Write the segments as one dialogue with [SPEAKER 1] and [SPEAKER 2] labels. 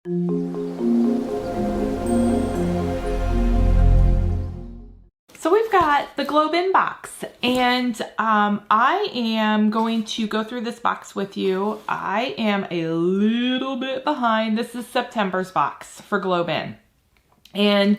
[SPEAKER 1] So we've got the GlobeIn box, and I am going to go through this box with you. I am a little bit behind. This is September's box for GlobeIn. And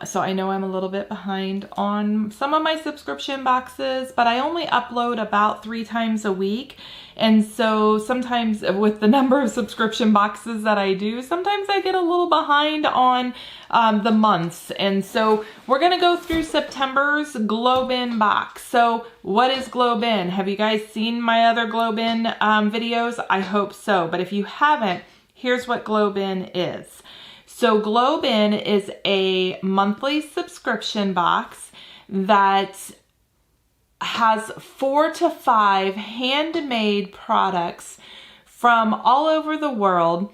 [SPEAKER 1] so I know I'm a little bit behind on some of my subscription boxes, but I only upload about 3 times a week. And so sometimes with the number of subscription boxes that I do, sometimes I get a little behind on the months. And so we're going to go through September's GlobeIn box. So what is GlobeIn? Have you guys seen my other GlobeIn videos? I hope so. But if you haven't, here's what GlobeIn is. So GlobeIn is a monthly subscription box that has 4 to 5 handmade products from all over the world,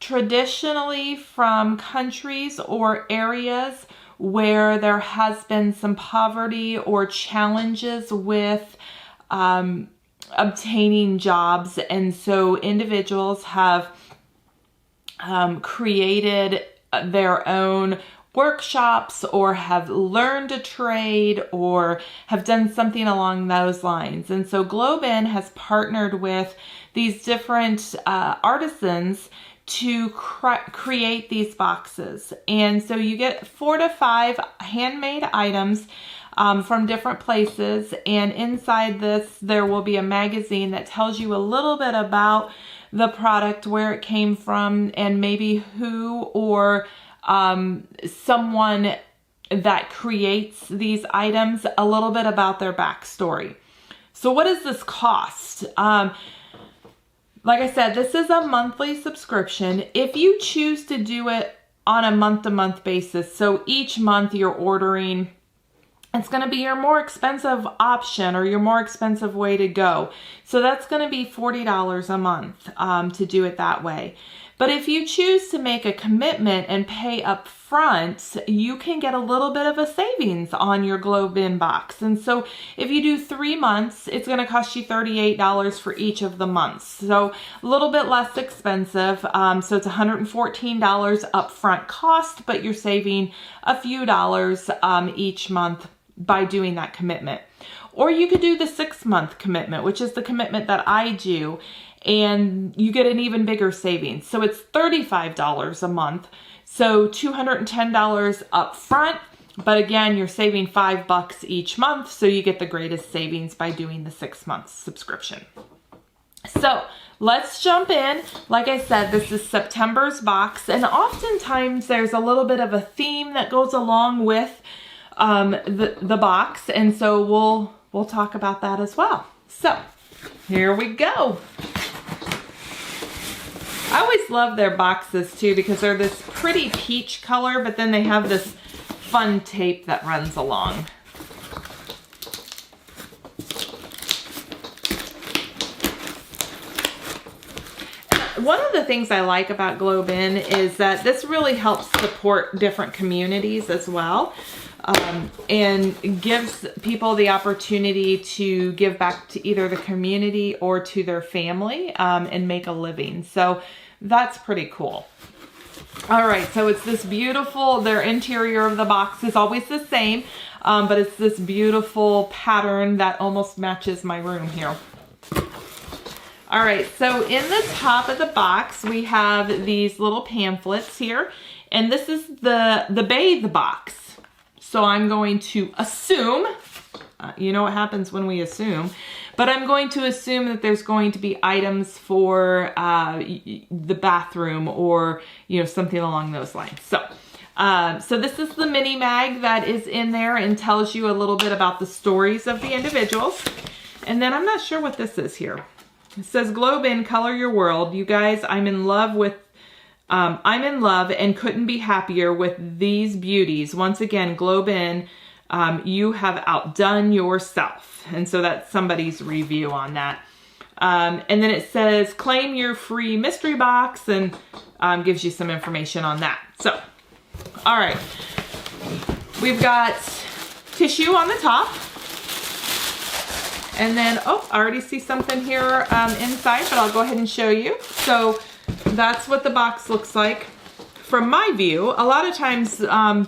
[SPEAKER 1] traditionally from countries or areas where there has been some poverty or challenges with obtaining jobs. And so individuals have created their own workshops or have learned a trade or have done something along those lines. And so GlobeIn has partnered with these different artisans to create these boxes. And so you get 4 to 5 handmade items from different places. And inside this, there will be a magazine that tells you a little bit about the product, where it came from, and maybe who or someone that creates these items, a little bit about their backstory. So what does this cost? Like I said, this is a monthly subscription. If you choose to do it on a month-to-month basis, so each month you're ordering, it's going to be your more expensive option or your more expensive way to go. So that's going to be $40 a month to do it that way. But if you choose to make a commitment and pay up front, you can get a little bit of a savings on your GlobeIn box. And so if you do 3 months, it's going to cost you $38 for each of the months. So a little bit less expensive. So it's $114 upfront cost, but you're saving a few dollars each month by doing that commitment. Or you could do the 6-month commitment, which is the commitment that I do, and you get an even bigger savings. So it's $35 a month, so $210 up front, but again, you're saving $5 each month, so you get the greatest savings by doing the 6-month subscription. So let's jump in. Like I said, this is September's box, and oftentimes there's a little bit of a theme that goes along with the box, and so we'll talk about that as well. So here we go. I always love their boxes too because they're this pretty peach color, but then they have this fun tape that runs along. One of the things I like about GlobeIn is that this really helps support different communities as well. And gives people the opportunity to give back to either the community or to their family and make a living. So that's pretty cool. All right, so it's this beautiful, their interior of the box is always the same, but it's this beautiful pattern that almost matches my room here. All right, so in the top of the box, we have these little pamphlets here, and this is the bathe box. So I'm going to assume, you know what happens when we assume, but I'm going to assume that there's going to be items for the bathroom or, you know, something along those lines. So, so this is the mini mag that is in there and tells you a little bit about the stories of the individuals. And then I'm not sure what this is here. It says GlobeIn, color your world. You guys, I'm in love and couldn't be happier with these beauties. Once again, GlobeIn, you have outdone yourself. And so that's somebody's review on that. And then it says, claim your free mystery box, and gives you some information on that. So, all right. We've got tissue on the top. And then, oh, I already see something here inside, but I'll go ahead and show you. So that's what the box looks like from my view. A lot of times,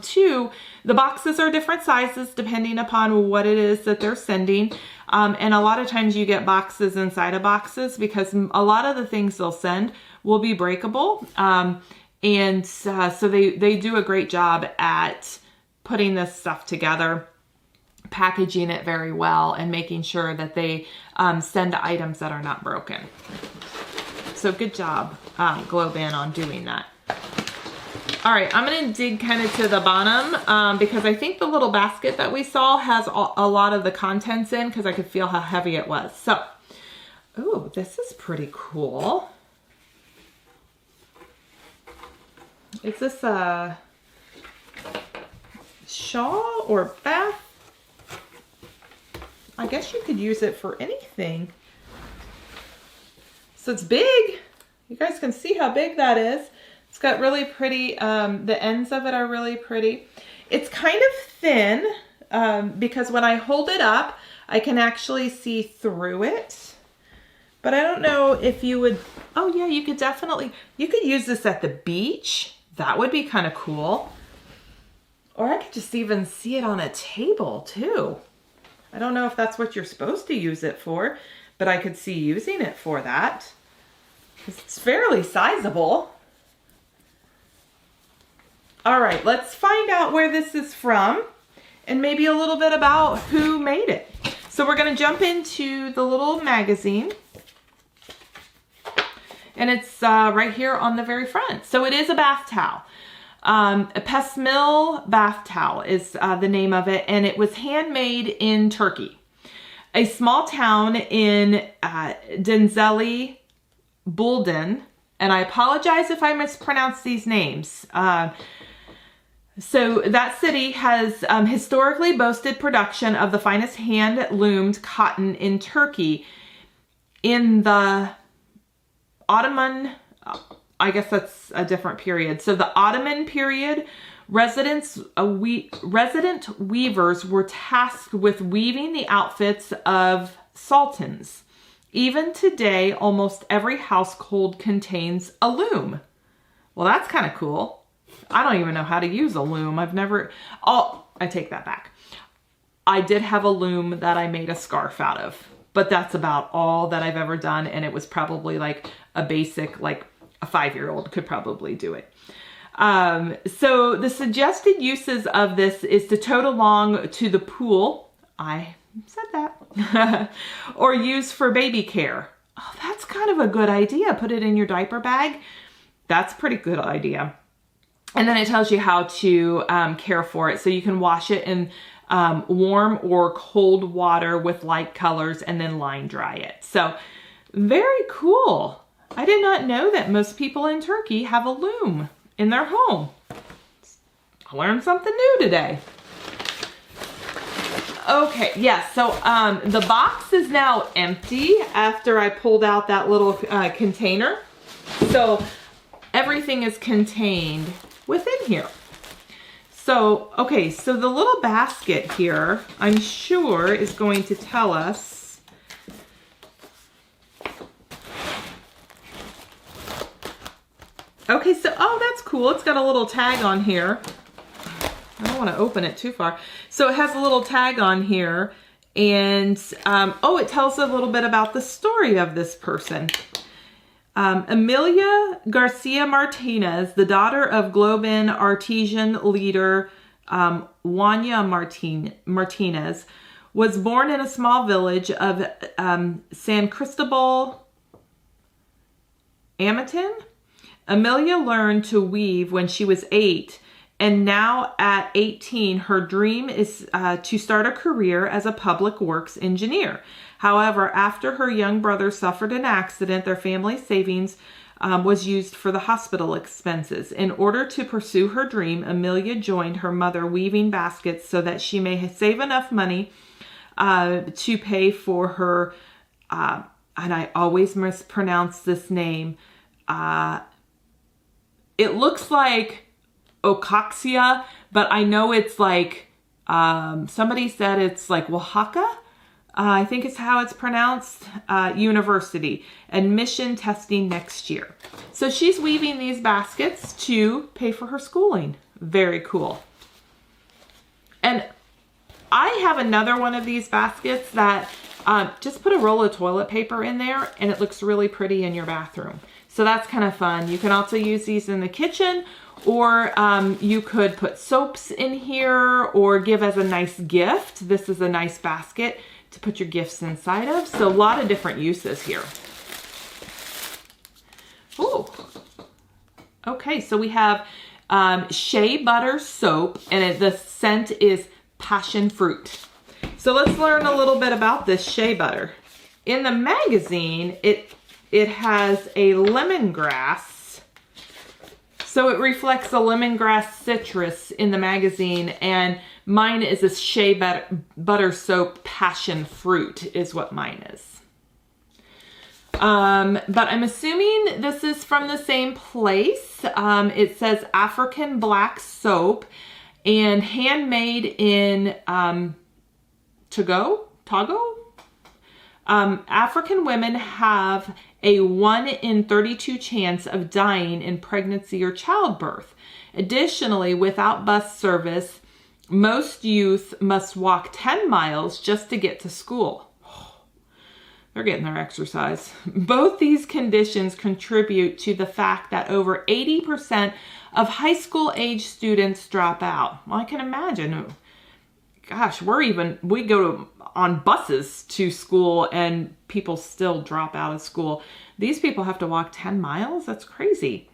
[SPEAKER 1] too, the boxes are different sizes depending upon what it is that they're sending. And a lot of times you get boxes inside of boxes because a lot of the things they'll send will be breakable. So they do a great job at putting this stuff together, packaging it very well, and making sure that they send items that are not broken. So good job, GlobeIn, on doing that. All right, I'm gonna dig kind of to the bottom because I think the little basket that we saw has a lot of the contents in, because I could feel how heavy it was. So, oh, this is pretty cool. Is this a shawl or bath? I guess you could use it for anything. So it's big. You guys can see how big that is. It's got really pretty, the ends of it are really pretty. It's kind of thin because when I hold it up, I can actually see through it. But I don't know if you would, oh yeah, you could definitely, you could use this at the beach. That would be kind of cool. Or I could just even see it on a table too. I don't know if that's what you're supposed to use it for, but I could see using it for that. It's fairly sizable. All right, let's find out where this is from and maybe a little bit about who made it. So we're gonna jump into the little magazine, and it's right here on the very front. So it is a bath towel. A Pesmil bath towel is the name of it, and it was handmade in Turkey, a small town in Denzeli Bulden, and I apologize if I mispronounce these names. So that city has historically boasted production of the finest hand-loomed cotton in Turkey. In the Ottoman, I guess that's a different period. So the Ottoman period, resident weavers were tasked with weaving the outfits of sultans. Even today, almost every household contains a loom. Well, that's kind of cool. I don't even know how to use a loom. I've never, I take that back. I did have a loom that I made a scarf out of, but that's about all that I've ever done. And it was probably like a basic, like a 5-year-old could probably do it. So the suggested uses of this is to tote along to the pool. I said that. Or use for baby care. Oh, that's kind of a good idea. Put it in your diaper bag. That's a pretty good idea. And then it tells you how to care for it. So you can wash it in warm or cold water with light colors and then line dry it. So very cool. I did not know that most people in Turkey have a loom in their home. I learned something new today. Okay, yes, so the box is now empty after I pulled out that little container. So everything is contained within here. So, okay, so the little basket here, I'm sure is going to tell us okay, so, oh, that's cool. It's got a little tag on here. I don't want to open it too far. So it has a little tag on here, and oh, it tells a little bit about the story of this person. Emilia Garcia Martinez, the daughter of GlobeIn artisan leader Wanya Martinez, was born in a small village of San Cristobal, Amatin. Emilia learned to weave when she was 8, and now at 18, her dream is to start a career as a public works engineer. However, after her young brother suffered an accident, their family savings was used for the hospital expenses. In order to pursue her dream, Emilia joined her mother weaving baskets so that she may save enough money to pay for her, and I always mispronounce this name, it looks like Ocaxia, but I know it's like, somebody said it's like Oaxaca. I think is how it's pronounced, university, admission testing next year. So she's weaving these baskets to pay for her schooling. Very cool. And I have another one of these baskets that just put a roll of toilet paper in there and it looks really pretty in your bathroom. So that's kind of fun. You can also use these in the kitchen, or you could put soaps in here or give as a nice gift. This is a nice basket to put your gifts inside of. So a lot of different uses here. Ooh. Okay, so we have Shea Butter Soap, and the scent is passion fruit. So let's learn a little bit about this Shea Butter. In the magazine, it has a lemongrass. So it reflects the lemongrass citrus in the magazine, and mine is a Shea Butter Soap passion fruit is what mine is. But I'm assuming this is from the same place. It says African black soap and handmade in Togo. African women have a 1 in 32 chance of dying in pregnancy or childbirth. Additionally, without bus service, most youth must walk 10 miles just to get to school. They're getting their exercise. Both these conditions contribute to the fact that over 80% of high school age students drop out. Well, I can imagine. Gosh, we go on buses to school and people still drop out of school. These people have to walk 10 miles? That's crazy.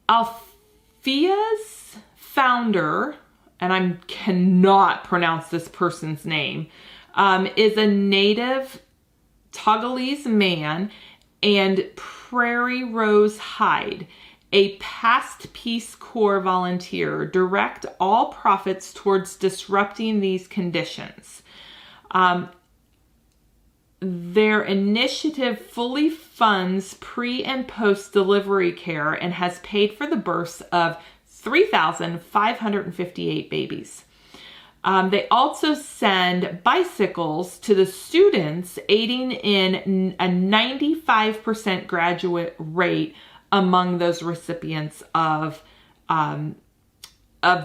[SPEAKER 1] Althea's founder, and I cannot pronounce this person's name, is a native Togolese man, and Prairie Rose Hyde, a past Peace Corps volunteer, direct all profits towards disrupting these conditions. Their initiative fully funds pre- and post-delivery care and has paid for the births of 3,558 babies. They also send bicycles to the students, aiding in a 95% graduate rate among those recipients of the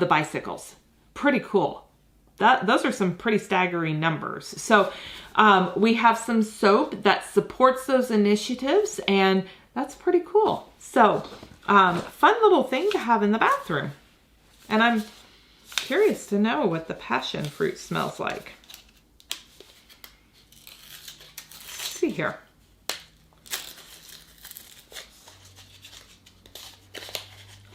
[SPEAKER 1] bicycles. Pretty cool. Those are some pretty staggering numbers. So we have some soap that supports those initiatives, and that's pretty cool. So fun little thing to have in the bathroom. And I'm curious to know what the passion fruit smells like. Let's see here.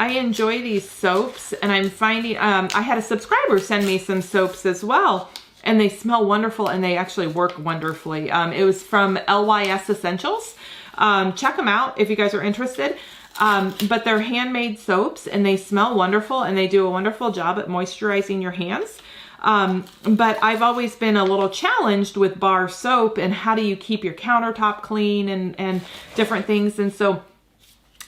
[SPEAKER 1] I enjoy these soaps, and I'm finding, I had a subscriber send me some soaps as well, and they smell wonderful, and they actually work wonderfully. It was from LYS Essentials. Check them out if you guys are interested. But they're handmade soaps, and they smell wonderful, and they do a wonderful job at moisturizing your hands. But I've always been a little challenged with bar soap, and how do you keep your countertop clean and different things. And so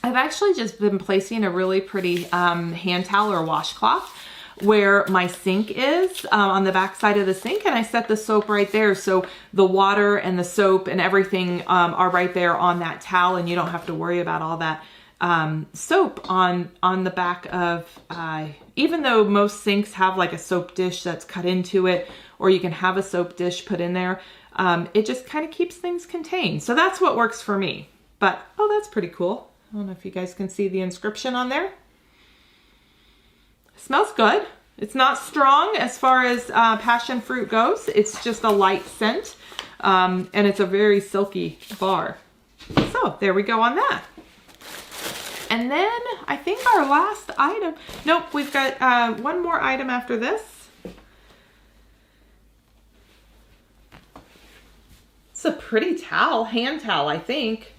[SPEAKER 1] I've actually just been placing a really pretty hand towel or washcloth where my sink is, on the back side of the sink, and I set the soap right there, so the water and the soap and everything are right there on that towel, and you don't have to worry about all that soap on the back of, even though most sinks have like a soap dish that's cut into it, or you can have a soap dish put in there, it just kind of keeps things contained. So that's what works for me. But, oh, that's pretty cool. I don't know if you guys can see the inscription on there. It smells good. It's not strong as far as passion fruit goes. It's just a light scent, and it's a very silky bar. So there we go on that. And then I think our last item, nope, we've got one more item after this. It's a pretty towel, hand towel, I think.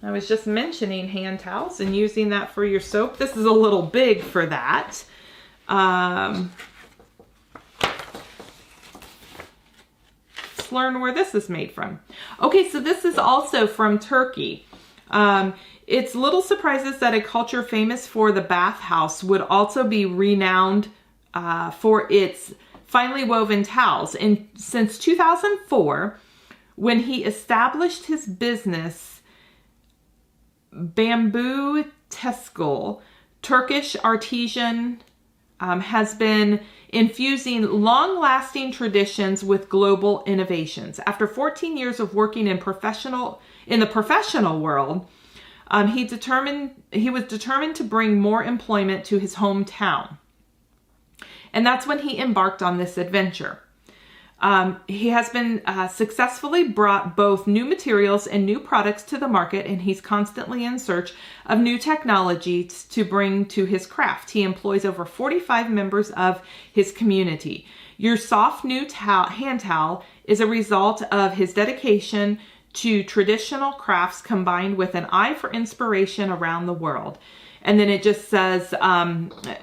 [SPEAKER 1] I was just mentioning hand towels and using that for your soap. This is a little big for that. Let's learn where this is made from. Okay, so this is also from Turkey. It's little surprises that a culture famous for the bathhouse would also be renowned for its finely woven towels. And since 2004, when he established his business, Bamboo Teskil, Turkish artisan, has been infusing long-lasting traditions with global innovations. After 14 years of working in the professional world, he was determined to bring more employment to his hometown. And that's when he embarked on this adventure. He has been successfully brought both new materials and new products to the market, and he's constantly in search of new technologies to bring to his craft. He employs over 45 members of his community. Your soft new hand towel is a result of his dedication to traditional crafts combined with an eye for inspiration around the world. And then it just says,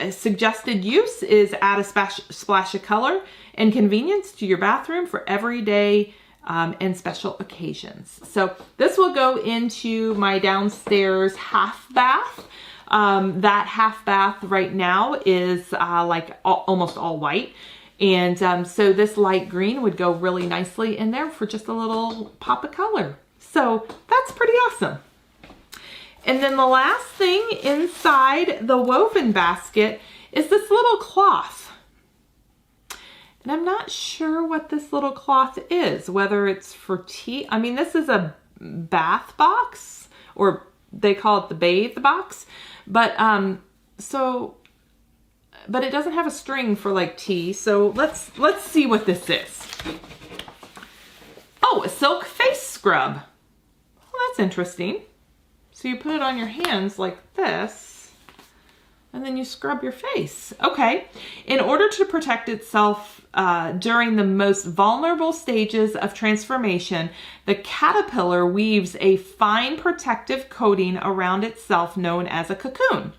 [SPEAKER 1] suggested use is add a splash of color and convenience to your bathroom for everyday and special occasions. So this will go into my downstairs half bath. That half bath right now is almost all white. And so this light green would go really nicely in there for just a little pop of color. So that's pretty awesome. And then the last thing inside the woven basket is this little cloth. And I'm not sure what this little cloth is, whether it's for tea. I mean, this is a bath box, or they call it the bathe box. But but it doesn't have a string for like tea. So let's see what this is. Oh, a silk face scrub. Well, that's interesting. So you put it on your hands like this, and then you scrub your face. Okay. In order to protect itself during the most vulnerable stages of transformation, the caterpillar weaves a fine protective coating around itself known as a cocoon.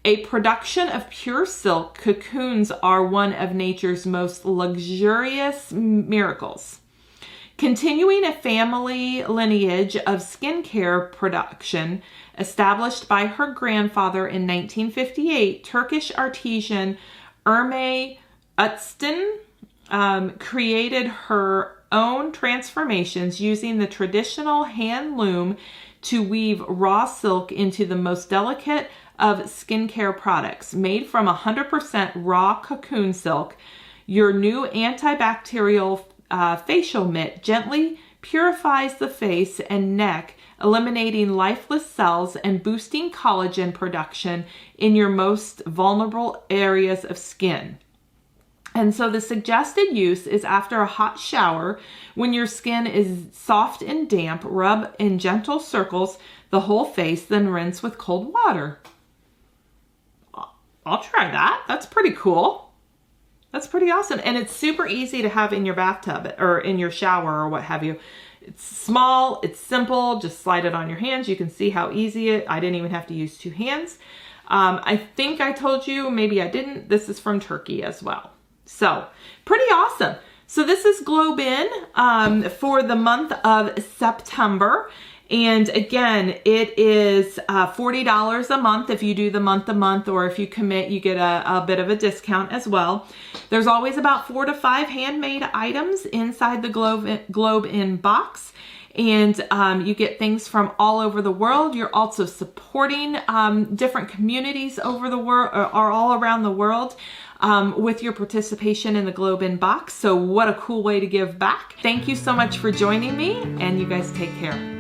[SPEAKER 1] A production of pure silk, cocoons are one of nature's most luxurious miracles. Continuing a family lineage of skincare production established by her grandfather in 1958, Turkish artisan Erme Utstin created her own transformations using the traditional hand loom to weave raw silk into the most delicate of skincare products. Made from 100% raw cocoon silk, your new antibacterial facial mitt gently purifies the face and neck, eliminating lifeless cells and boosting collagen production in your most vulnerable areas of skin. And so the suggested use is after a hot shower, when your skin is soft and damp, rub in gentle circles the whole face, then rinse with cold water. I'll try that. That's pretty cool. That's pretty awesome. And it's super easy to have in your bathtub or in your shower or what have you. It's small, it's simple, just slide it on your hands. You can see how easy I didn't even have to use two hands. I think I told you, maybe I didn't, this is from Turkey as well. So pretty awesome. So this is GlobeIn for the month of September. And again, it is $40 a month if you do the month-to-month, or if you commit, you get a bit of a discount as well. There's always about 4 to 5 handmade items inside the GlobeIn box. And you get things from all over the world. You're also supporting different communities over the world, or all around the world, with your participation in the GlobeIn box. So what a cool way to give back. Thank you so much for joining me, and you guys take care.